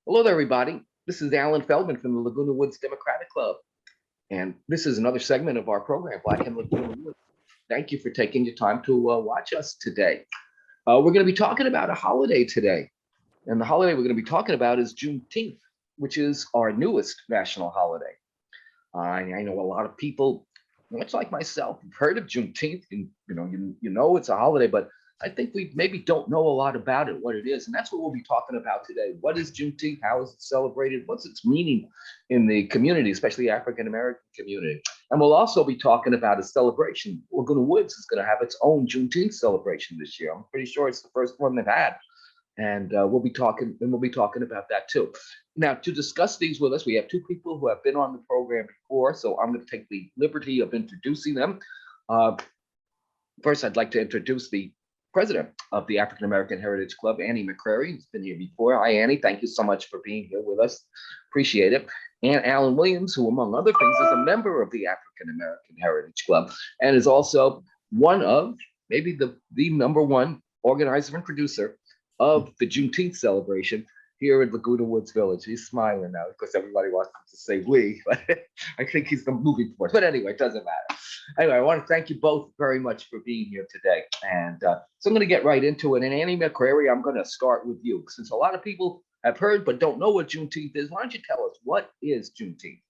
Hello there, everybody. This is Alan Feldman from the Laguna Woods Democratic Club. And this is another segment of our program, Black in Laguna Woods. Thank you for taking your time to watch us today. We're going to be talking about a holiday today. And the holiday we're going to be talking about is Juneteenth, which is our newest national holiday. I know a lot of people, much like myself, have heard of Juneteenth, and you know it's a holiday, but I think we maybe don't know a lot about it, what it is, and that's what we'll be talking about today. What is Juneteenth? How is it celebrated? What's its meaning in the community, especially the African American community? And we'll also be talking about a celebration. Laguna Woods is going to have its own Juneteenth celebration this year. I'm pretty sure it's the first one they've had, and we'll be talking about that too. Now, to discuss these with us, we have two people who have been on the program before, so I'm going to take the liberty of introducing them. First, I'd like to introduce the president of the African American Heritage Club, Annie MCCARY, who's been here before. Hi, Annie. Thank you so much for being here with us. Appreciate it. And Allan Williams, who, among other things, is a member of the African American Heritage Club and is also one of, maybe the number one organizer and producer of the Juneteenth celebration here at Laguna Woods Village. He's smiling now because everybody wants to say we, but I think he's the moving force. But anyway, it doesn't matter. Anyway, I want to thank you both very much for being here today. And so I'm going to get right into it. And Annie MCCARY, I'm going to start with you. Since a lot of people have heard but don't know what Juneteenth is, why don't you tell us, what is Juneteenth?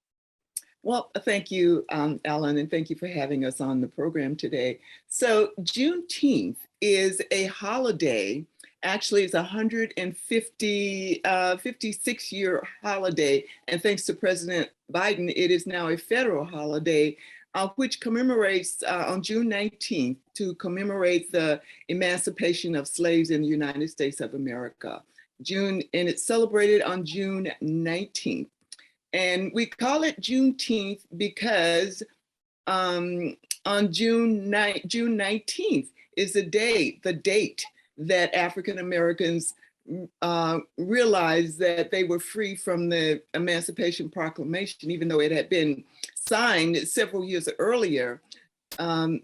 Well, thank you, Alan, and thank you for having us on the program today. So Juneteenth is a holiday. Actually, it's a 56-year holiday. And thanks to President Biden, it is now a federal holiday, which commemorates on June 19th to commemorate the emancipation of slaves in the United States of America. And it's celebrated on June 19th. And we call it Juneteenth because on June 19th is the date that African Americans realized that they were free from the Emancipation Proclamation, even though it had been signed several years earlier. The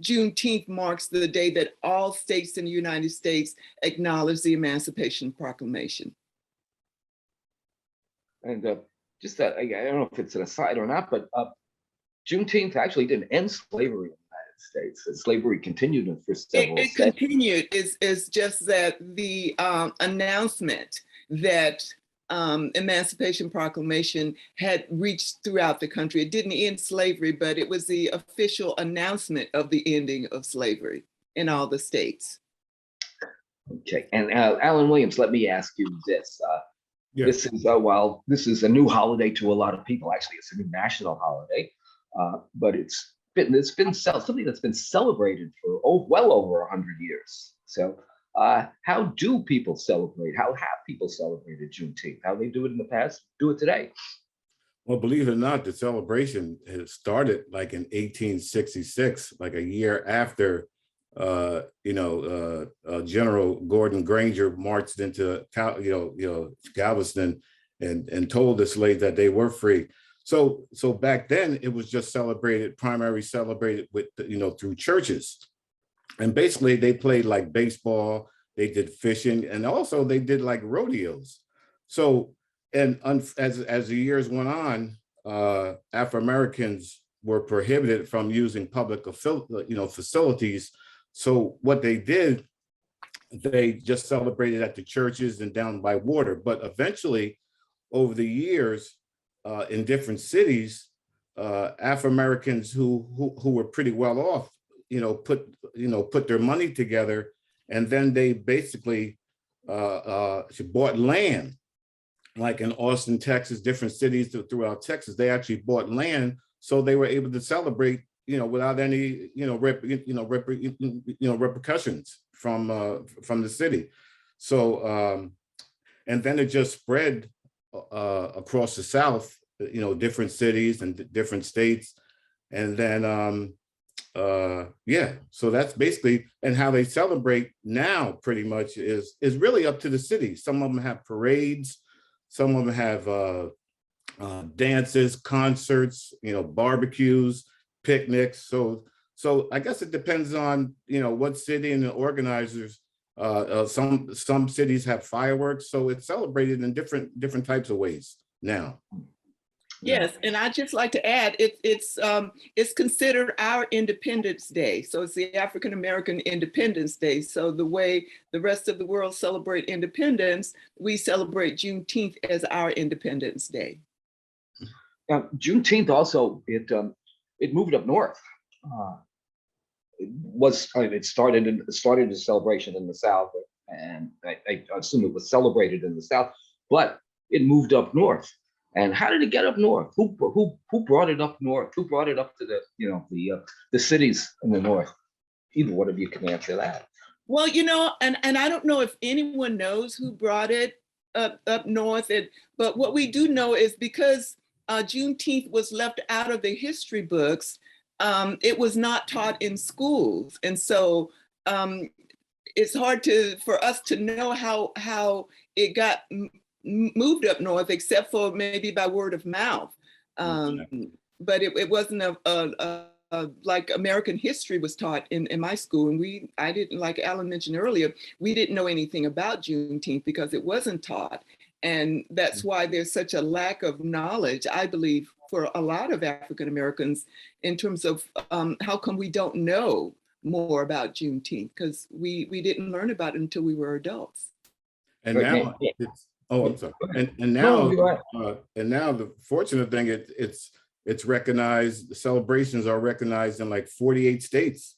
Juneteenth marks the day that all states in the United States acknowledge the Emancipation Proclamation. And just that, I don't know if it's an aside or not, but Juneteenth actually didn't end slavery in the United States. Slavery continued for several It continued. It's just that the announcement that Emancipation Proclamation had reached throughout the country. It didn't end slavery, but it was the official announcement of the ending of slavery in all the states. Okay, and Allan Williams, let me ask you this. Yes. This is a new holiday to a lot of people. Actually, it's a new national holiday, but it's been something that's been celebrated for well over 100 years. So how do people celebrate? How have people celebrated Juneteenth? How they do it in the past, do it today? Well, believe it or not, the celebration has started like in 1866, like a year after General Gordon Granger marched into Galveston and told the slaves that they were free. So back then it was just primarily celebrated with through churches, and basically they played like baseball, they did fishing, and also they did like rodeos. So and as the years went on, Afro-Americans were prohibited from using public facilities. So what they did, they just celebrated at the churches and down by water. But eventually, over the years, in different cities, Afro-Americans who were pretty well off, put their money together, and then they basically bought land, like in Austin, Texas, different cities throughout Texas. They actually bought land, so they were able to celebrate, without any, repercussions from the city. So, and then it just spread across the South, different cities and different states. And then, yeah, so that's basically, and how they celebrate now pretty much is really up to the city. Some of them have parades, some of them have dances, concerts, barbecues, picnics. So I guess it depends on, what city and the organizers. Some cities have fireworks, so it's celebrated in different types of ways now. Yes, and I'd just like to add, it's considered our Independence Day. So it's the African American Independence Day. So the way the rest of the world celebrate independence, we celebrate Juneteenth as our Independence Day. Now, Juneteenth also, it moved up north. It started a celebration in the South, and I assume it was celebrated in the South, but it moved up north. And how did it get up north? Who brought it up north? Who brought it up to the cities in the north? Either one of you can answer that. Well, and I don't know if anyone knows who brought it up north, but what we do know is because Juneteenth was left out of the history books, it was not taught in schools. And so it's hard for us to know how it got moved up north, except for maybe by word of mouth. But it wasn't like American history was taught in my school. And I didn't, like Alan mentioned earlier, we didn't know anything about Juneteenth because it wasn't taught. And that's why there's such a lack of knowledge, I believe, for a lot of African Americans in terms of how come we don't know more about Juneteenth, because we didn't learn about it until we were adults. And now I'm sorry. And now the fortunate thing, it's recognized. The celebrations are recognized in like 48 states.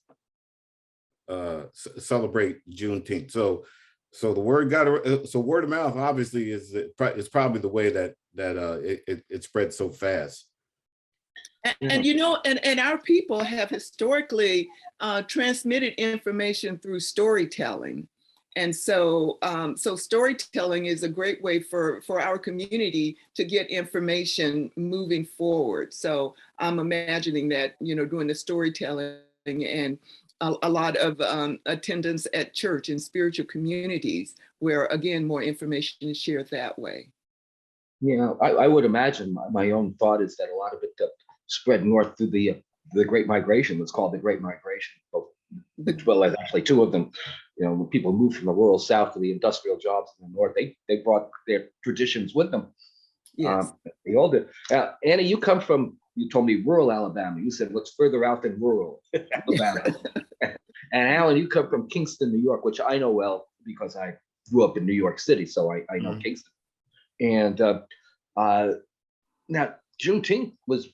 Celebrate Juneteenth. So the word word of mouth obviously is probably the way that it spread so fast. And our people have historically transmitted information through storytelling. And so storytelling is a great way for our community to get information moving forward. So I'm imagining that, doing the storytelling and a lot of attendance at church and spiritual communities where, again, more information is shared that way. Yeah, I would imagine my own thought is that a lot of it spread north through the Great Migration. It's called the Great Migration. Well, actually, two of them. When people moved from the rural South to the industrial jobs in the North, they brought their traditions with them. Yes. They all did. Annie, you told me rural Alabama. You said what's further out than rural Alabama. And Alan, you come from Kingston, New York, which I know well because I grew up in New York City, so I know Kingston. And now Juneteenth was,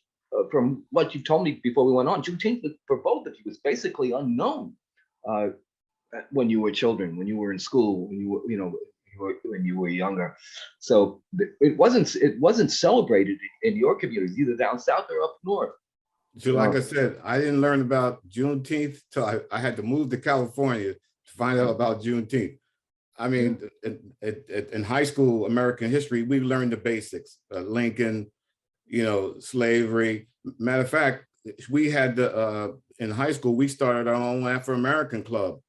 from what you told me before we went on, Juneteenth for both of you was basically unknown when you were children, when you were in school, when you were younger. So it wasn't celebrated in your communities, either down south or up north. So like I said, I didn't learn about Juneteenth till I had to move to California to find out about Juneteenth. I mean, in high school, American history, we learned the basics, Lincoln, slavery. Matter of fact, we had in high school, we started our own Afro-American club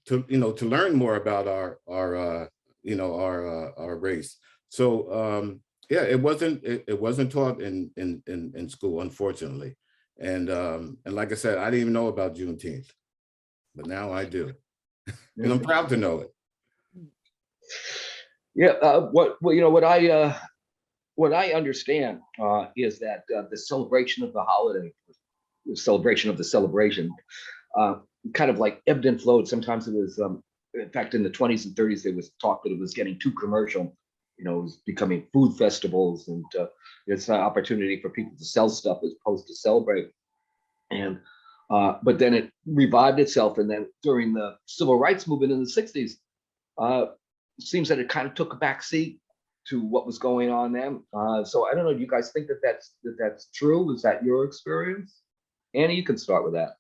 to learn more about our race. So yeah, it wasn't taught in school, unfortunately. And like I said, I didn't even know about Juneteenth, but now I do, and I'm proud to know it. Yeah, what I understand is that the celebration of the holiday, the celebration of the celebration, kind of like ebbed and flowed. Sometimes it was, in fact, in the 20s and 30s, there was talk that it was getting too commercial. It was becoming food festivals, and it's an opportunity for people to sell stuff as opposed to celebrate. And but then it revived itself, and then during the civil rights movement in the 60s, it seems that it kind of took a back seat to what was going on then. So I don't know, do you guys think that's true? Is that your experience? Annie, you can start with that.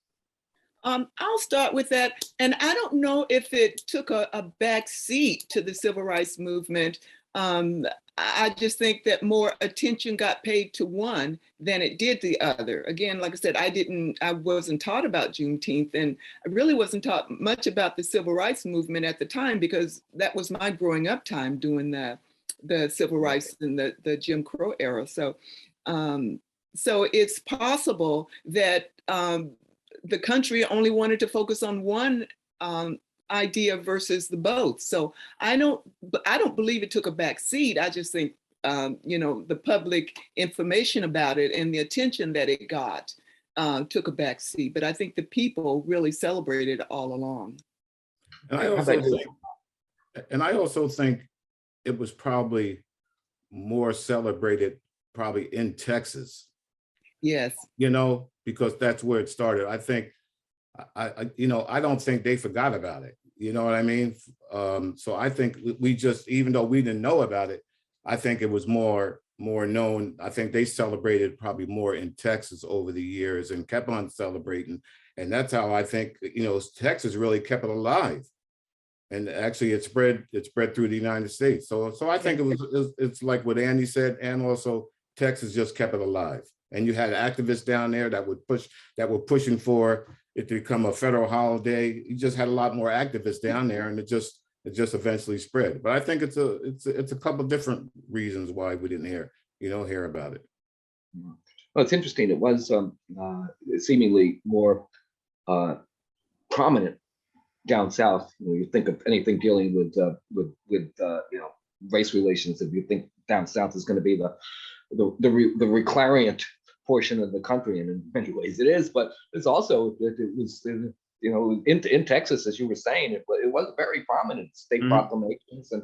I'll start with that. And I don't know if it took a back seat to the civil rights movement. I just think that more attention got paid to one than it did the other. Again, like I said, I wasn't taught about Juneteenth, and I really wasn't taught much about the civil rights movement at the time, because that was my growing up time doing the civil rights and the Jim Crow era. So, so it's possible that the country only wanted to focus on one idea versus the both. So I don't believe it took a back seat. I just think, the public information about it and the attention that it got took a back seat. But I think the people really celebrated all along. And I also think it was probably more celebrated probably in Texas. Yes. Because that's where it started. I think, I don't think they forgot about it. You know what I mean? So I think we just, even though we didn't know about it, I think it was more known. I think they celebrated probably more in Texas over the years and kept on celebrating. And that's how I think, Texas really kept it alive. And actually it spread through the United States. So I think it's like what Andy said, and also Texas just kept it alive. And you had activists down there that were pushing for it to become a federal holiday. You just had a lot more activists down there, and it just eventually spread. But I think it's a couple of different reasons why we didn't hear about it. Well, it's interesting. It was seemingly more prominent down south. You think of anything dealing with race relations, if you think down south is going to be the reclariant portion of the country, and in many ways it is, but it's also, it was, in Texas, as you were saying, it was very prominent, state proclamations, and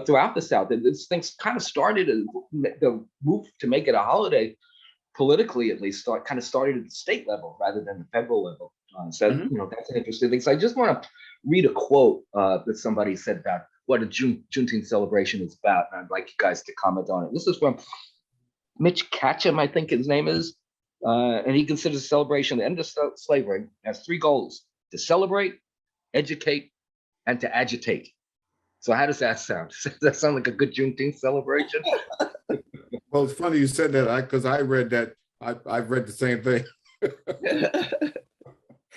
throughout the South. This things kind of started, the move to make it a holiday, politically at least, started at the state level rather than the federal level. So that's an interesting thing. So I just want to read a quote that somebody said about what a Juneteenth celebration is about, and I'd like you guys to comment on it. This is from Mitch Ketchum, I think his name is, and he considers the celebration of the end of slavery has three goals: to celebrate, educate, and to agitate. So how does that sound? Does that sound like a good Juneteenth celebration? Well, it's funny you said that, because I read that. I've read the same thing.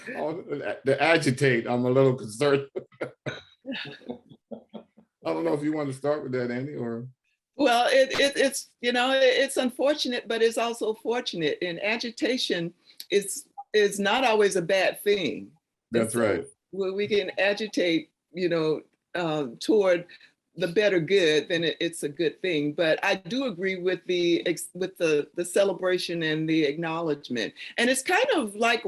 The agitate, I'm a little concerned. I don't know if you want to start with that, Andy, or. Well, it's unfortunate, but it's also fortunate. And agitation is not always a bad thing. That's right. When we can agitate, toward the better good, then it's a good thing. But I do agree with the celebration and the acknowledgement. And it's kind of like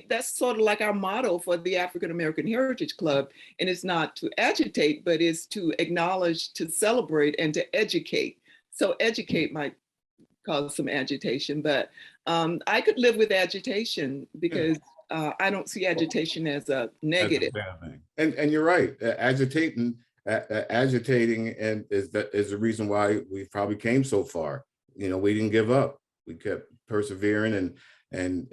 that's sort of like our motto for the African American Heritage Club. And it's not to agitate, but it's to acknowledge, to celebrate, and to educate. So educate might cause some agitation, but I could live with agitation, because I don't see agitation as a negative. And you're right, agitating and is the reason why we probably came so far. We didn't give up. We kept persevering and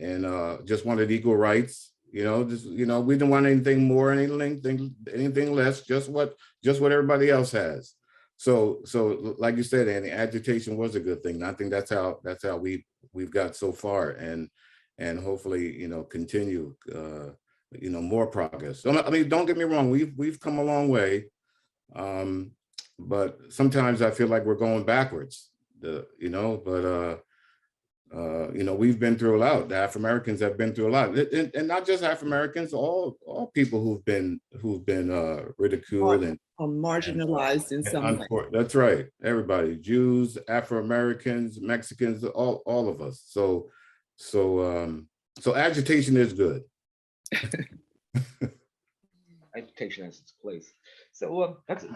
just wanted equal rights. We didn't want anything more, anything less. Just what everybody else has. So like you said, Andy, agitation was a good thing. And I think that's how we've got so far, and hopefully continue more progress. So, I mean, don't get me wrong, we've come a long way. But sometimes I feel like we're going backwards, we've been through a lot. The Afro-Americans have been through a lot, and not just Afro-Americans, all people who've been ridiculed and marginalized in some way. That's right. Everybody, Jews, Afro-Americans, Mexicans, all of us. So agitation is good. Agitation has its place. So that's a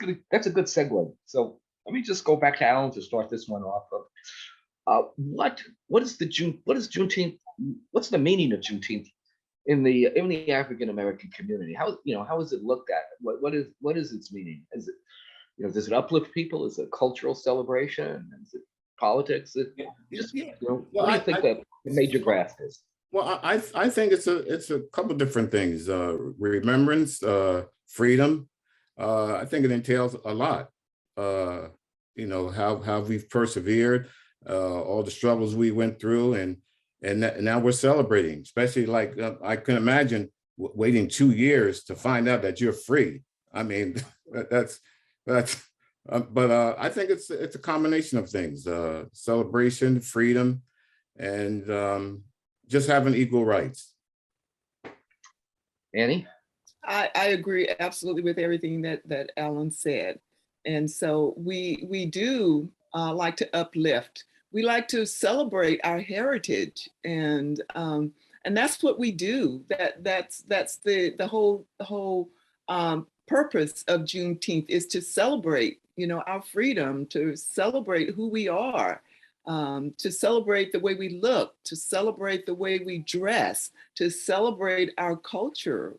good segue. So let me just go back to Alan to start this one off. What is Juneteenth? What's the meaning of Juneteenth in the African American community? How is it looked at? What is its meaning? Is it, does it uplift people? Is it a cultural celebration? Is it politics? What do you think the major grasp is? Well, I think it's a couple different things. Remembrance, freedom. I think it entails a lot. you know, how we've persevered, all the struggles we went through, and now we're celebrating. Especially like I can imagine waiting 2 years to find out that you're free. I mean, that's. But I think it's a combination of things: celebration, freedom, and just having equal rights. Annie? I agree absolutely with everything that Alan said. And so we do like to uplift. We like to celebrate our heritage, and that's what we do. That's the whole purpose of Juneteenth, is to celebrate, you know, our freedom, to celebrate who we are, to celebrate the way we look, to celebrate the way we dress, to celebrate our culture,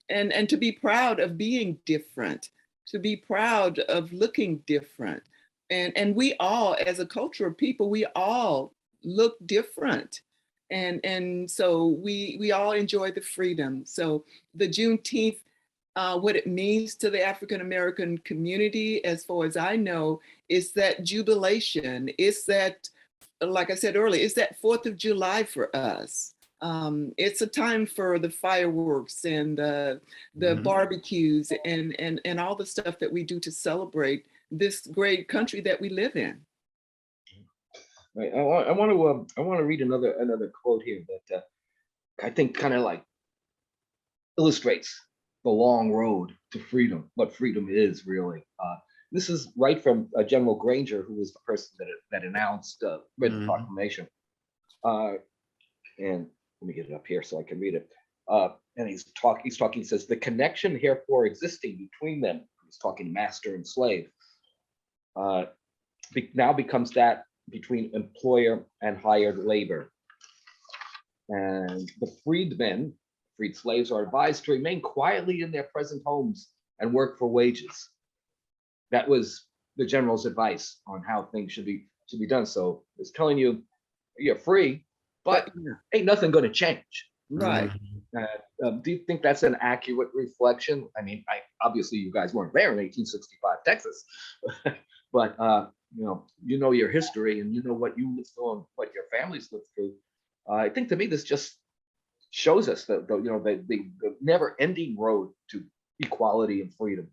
and to be proud of being different, to be proud of looking different. And we all, as a culture of people, we all look different. And so we all enjoy the freedom. So the Juneteenth, what it means to the African-American community, as far as I know, is that jubilation. It's that, like I said earlier, it's that 4th of July for us. It's a time for the fireworks and the barbecues and all the stuff that we do to celebrate this great country that we live in. Right. I want to read another quote here that I think kind of like illustrates the long road to freedom, what freedom is really. This is right from General Granger, who was the person that announced, read the proclamation. And let me get it up here so I can read it. And he's talking, he says, the connection herefore existing between them, he's talking master and slave, now becomes that between employer and hired labor. And the freedmen, freed slaves, are advised to remain quietly in their present homes and work for wages. That was the general's advice on how things should be done. So it's telling you you're free, but ain't nothing going to change. Right. Do you think that's an accurate reflection? I mean, obviously you guys weren't there in 1865 Texas, but you know your history and you know what you lived through and what your families lived through. I think to me this just shows us the never-ending road to equality and freedom.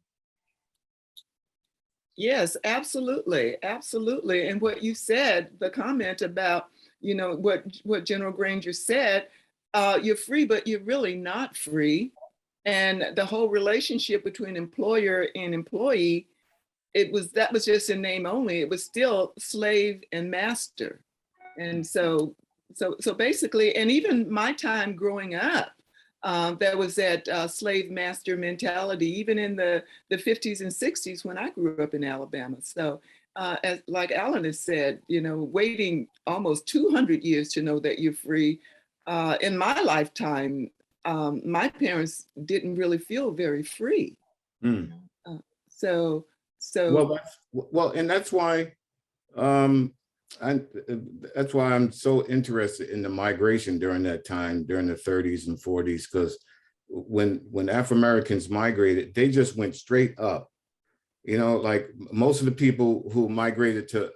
Yes, absolutely, absolutely. And what you said, the comment about, you know, what General Granger said, you're free, but you're really not free. And the whole relationship between employer and employee, that was just in name only. It was still slave and master. And so basically, and even my time growing up, there was that slave master mentality, even in the 50s and 60s when I grew up in Alabama. So like Alan has said, you know, waiting almost 200 years to know that you're free. In my lifetime, my parents didn't really feel very free. So well, and that's why that's why I'm so interested in the migration during that time, during the 30s and 40s, because when Afro-Americans migrated, they just went straight up. You know, like most of the people who migrated to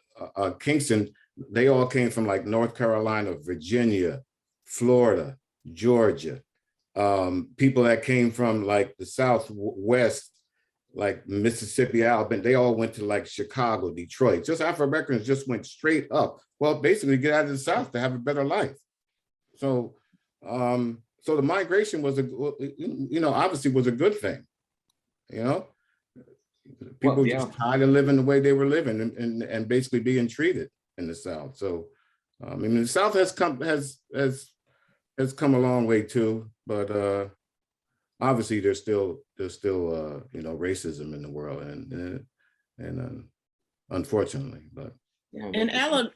Kingston, they all came from like North Carolina, Virginia, Florida, Georgia. People that came from like the Southwest, like Mississippi, Alabama, they all went to like Chicago, Detroit. Just Afro-Americans just went straight up. Well, basically get out of the South to have a better life. So, so the migration was obviously was a good thing. You know, people just tired of living the way they were living and basically being treated in the South. So, I mean, the South has come a long way too, but obviously there's still racism in the world and unfortunately, but. And Alan,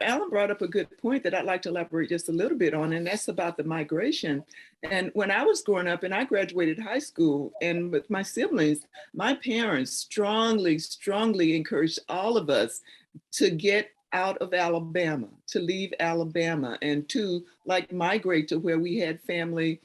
Alan brought up a good point that I'd like to elaborate just a little bit on, and that's about the migration. And when I was growing up and I graduated high school, and with my siblings, my parents strongly encouraged all of us to get out of Alabama, to leave Alabama, and to like migrate to where we had family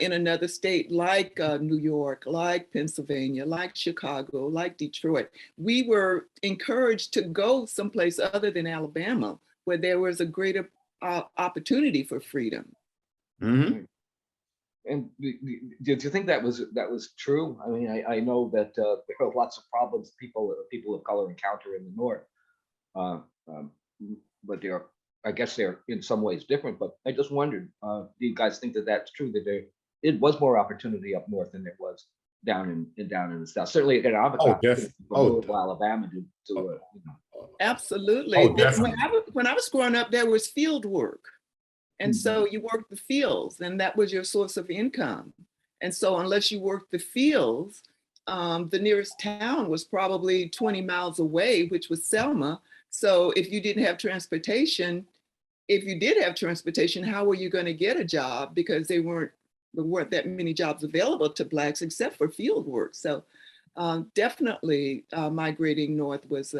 in another state like New York, like Pennsylvania, like Chicago, like Detroit. We were encouraged to go someplace other than Alabama, where there was a greater opportunity for freedom. Mhm. And did you think that was true? I mean, I know that there are lots of problems people of color encounter in the North, uh, um, but I guess they're in some ways different. But I just wondered, do you guys think that that's true, that it was more opportunity up north than there was down in the south? Certainly economic Oh, opportunity from oh, Louisville, Alabama to you know. Absolutely. oh, definitely. When I was growing up, there was field work. And so you worked the fields, and that was your source of income. And so unless you worked the fields, the nearest town was probably 20 miles away, which was Selma. So if you didn't have transportation, if you did have transportation, how were you going to get a job? Because there weren't that many jobs available to Blacks except for field work. So definitely migrating north was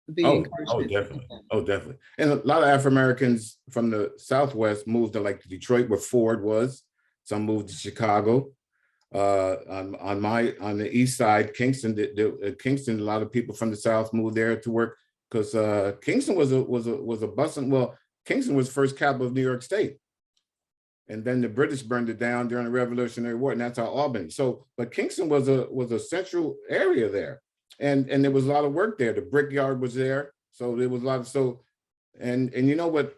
the Oh, encouragement. definitely. Oh, definitely. And a lot of Afro-Americans from the Southwest moved to like Detroit, where Ford was. Some moved to Chicago. On the east side, Kingston, Kingston, a lot of people from the South moved there to work because Kingston was a bustling. Well, Kingston was the first capital of New York State. And then the British burned it down during the Revolutionary War, and that's how Albany. So, but Kingston was a central area there. And there was a lot of work there. The brickyard was there, so there was a lot of and you know what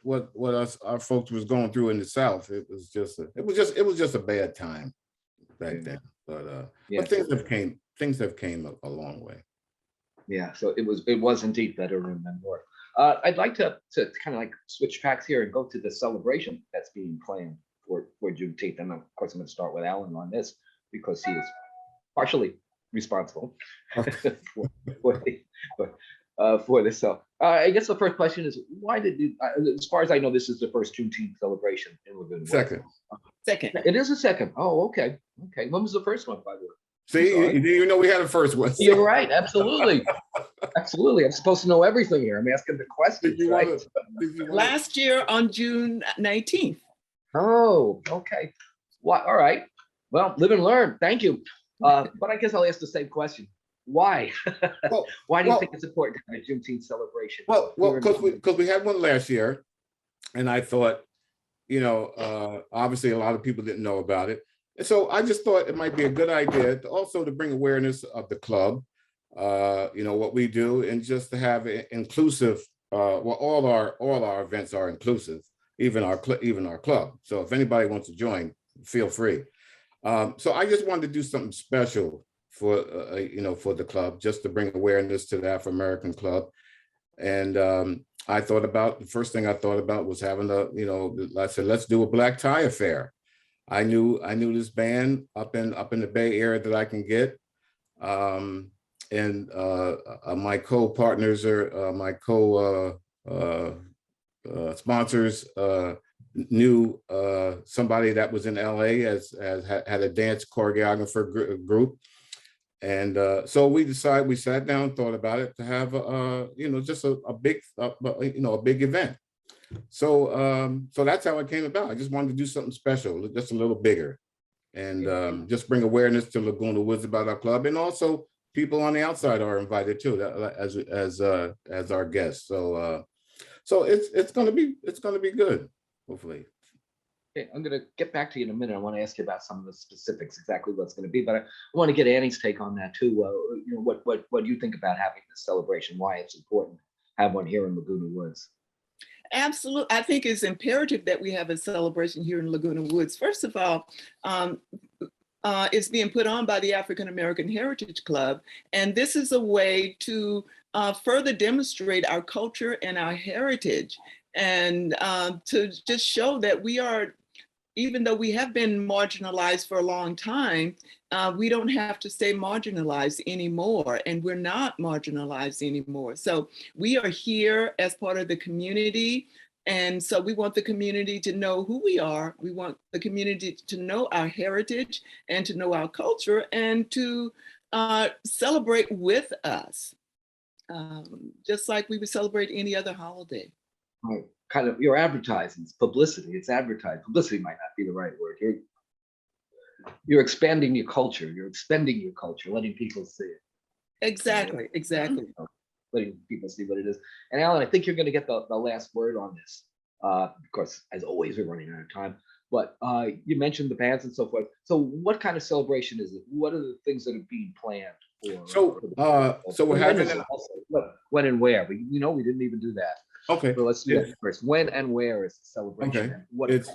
our folks was going through in the South. It was just a bad time back then. But Yeah, things have came a long way. yeah. So it was indeed better in the North. I'd like to kind of like switch tracks here and go to the celebration that's being planned for Juneteenth. And of course, I'm going to start with Allan on this because he is partially responsible for this. So I guess the first question is, why did you, as far as I know, this is the first Juneteenth celebration in Laguna Woods. Second. It is a second. Oh, okay. Okay. When was the first one, by the way? See, you know, we had a first one. So. You're right. Absolutely. Absolutely. I'm supposed to know everything here. I'm asking the questions, right? Last year on June 19th. Oh, okay. What? All right. Well, live and learn. Thank you. But I guess I'll ask the same question. Why? Why do you think it's important to have a Juneteenth celebration? Well, because we had one last year, and I thought, you know, obviously a lot of people didn't know about it. And so I just thought it might be a good idea to also to bring awareness of the club, you know, what we do, and just to have it inclusive. Well, all our events are inclusive, even our club. So if anybody wants to join, feel free. So I just wanted to do something special for you know, for the club, just to bring awareness to the Afro-American club. And the first thing I thought about was having I said, let's do a black tie affair. I knew this band up in the Bay Area that I can get. And my co-partners are my sponsors knew somebody that was in LA had a dance choreographer group. And so we sat down and thought about it to have just a big event. So that's how it came about. I just wanted to do something special, just a little bigger, and just bring awareness to Laguna Woods about our club, and also people on the outside are invited too, as our guests. So it's gonna be good, hopefully. Okay, I'm going to get back to you in a minute. I want to ask you about some of the specifics, exactly what it's going to be, but I want to get Annie's take on that too. You know, what do you think about having this celebration? Why it's important to have one here in Laguna Woods? Absolutely. I think it's imperative that we have a celebration here in Laguna Woods. First of all, it's being put on by the African American Heritage Club. And this is a way to further demonstrate our culture and our heritage, and to just show that we are, even though we have been marginalized for a long time, we don't have to stay marginalized anymore, and we're not marginalized anymore. So we are here as part of the community. And so we want the community to know who we are. We want the community to know our heritage and to know our culture, and to celebrate with us, just like we would celebrate any other holiday. Right. Kind of your advertising, it's publicity. It's advertising. Publicity might not be the right word. You're expanding your culture. You're expanding your culture, letting people see it. Exactly, exactly. Letting people see what it is. And Alan, I think you're going to get the last word on this. Of course, as always, we're running out of time. But you mentioned the bands and so forth. So what kind of celebration is it? What are the things that are being planned for? So we're having when and where? We we didn't even do that. okay. So let's do that first. When and where is the celebration? Okay. And what It's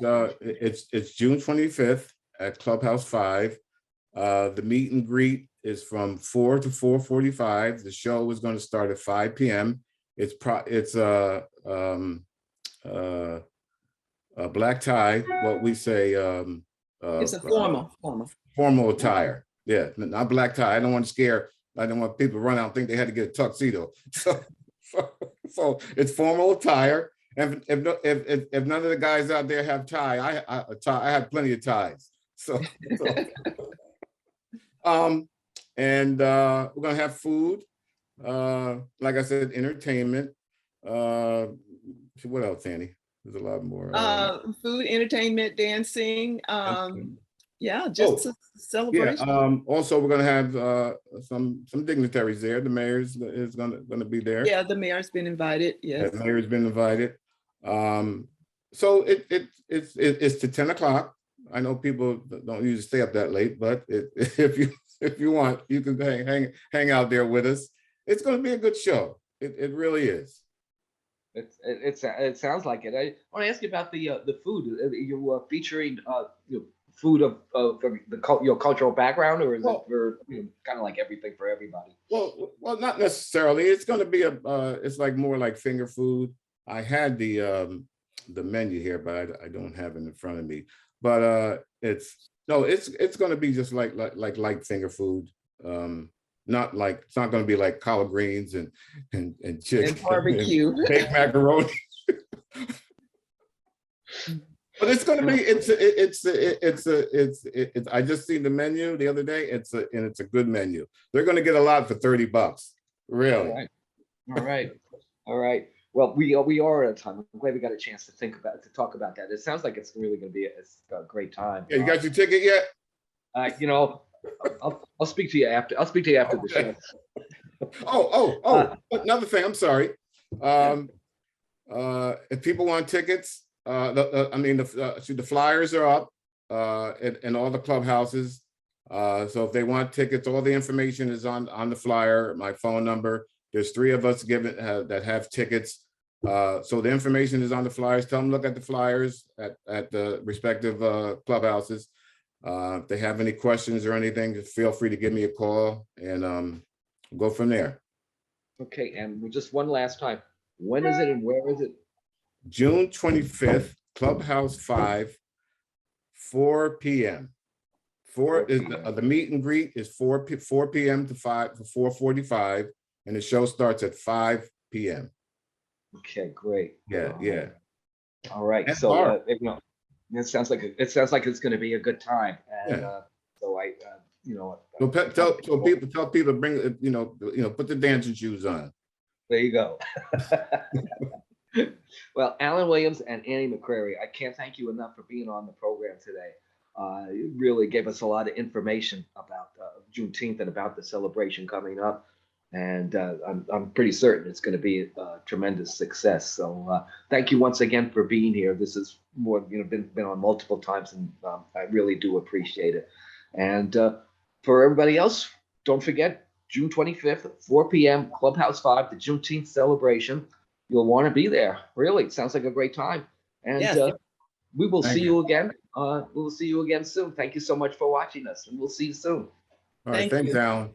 June 25th at Clubhouse 5. The meet and greet is from 4 to 4:45. The show is going to start at 5 p.m. It's a black tie, what we say. It's a formal attire. Yeah, not black tie. I don't want to scare. I don't want people to run out and think they had to get a tuxedo. So it's formal attire. And if none of the guys out there have tie, I have plenty of ties. And we're gonna have food. Like I said, entertainment. What else, Annie? There's a lot more. Food, entertainment, dancing. Yeah, just a celebration. Yeah. Also, we're gonna have some dignitaries there. The mayor is gonna be there. Yeah, the mayor's been invited. Yes, the mayor's been invited. So it's to 10 o'clock. I know people don't usually stay up that late, but if you want, you can hang out there with us. It's going to be a good show. It really is. It sounds like it. I want to ask you about the food. You're featuring food of your cultural background, or is it for kind of like everything for everybody? Well, not necessarily. It's going to be it's like more like finger food. I had the menu here, but I don't have it in front of me. But it's going to be just like light finger food. Not like, it's not going to be like collard greens and chicken and barbecue, and baked macaroni. But it's going to be it's I just seen the menu the other day. It's a good menu. They're going to get a lot for $30. Really. All right. Well, we are out of time. I'm glad we got a chance to talk about that. It sounds like it's really going to be a great time. Yeah, you got your ticket yet? I'll speak to you after. I'll speak to you after the show. Another thing. I'm sorry. If people want tickets, the flyers are up in all the clubhouses. So if they want tickets, all the information is on the flyer. My phone number. There's 3 of us that have tickets. So the information is on the flyers. Tell them look at the flyers at the respective clubhouses. If they have any questions or anything, just feel free to give me a call and go from there. Okay, and just one last time. When is it and where is it? June 25th, Clubhouse 5, 4 p.m. The meet and greet is 4 p.m. to 4:45, and the show starts at 5 p.m. Okay, great. Yeah. All right. And so it sounds like it's going to be a good time, and so tell people bring put the dancing shoes on. There you go. Well, Alan Williams and Annie McCrary, I can't thank you enough for being on the program today. You really gave us a lot of information about Juneteenth and about the celebration coming up. And I'm pretty certain it's going to be a tremendous success. So thank you once again for being here. This is more, been on multiple times, and I really do appreciate it. And for everybody else, don't forget, June 25th, 4 p.m., Clubhouse 5, the Juneteenth celebration. You'll want to be there. Really, it sounds like a great time. And yes. We will see you again. We'll see you again soon. Thank you so much for watching us, and we'll see you soon. All right, thanks, Alan.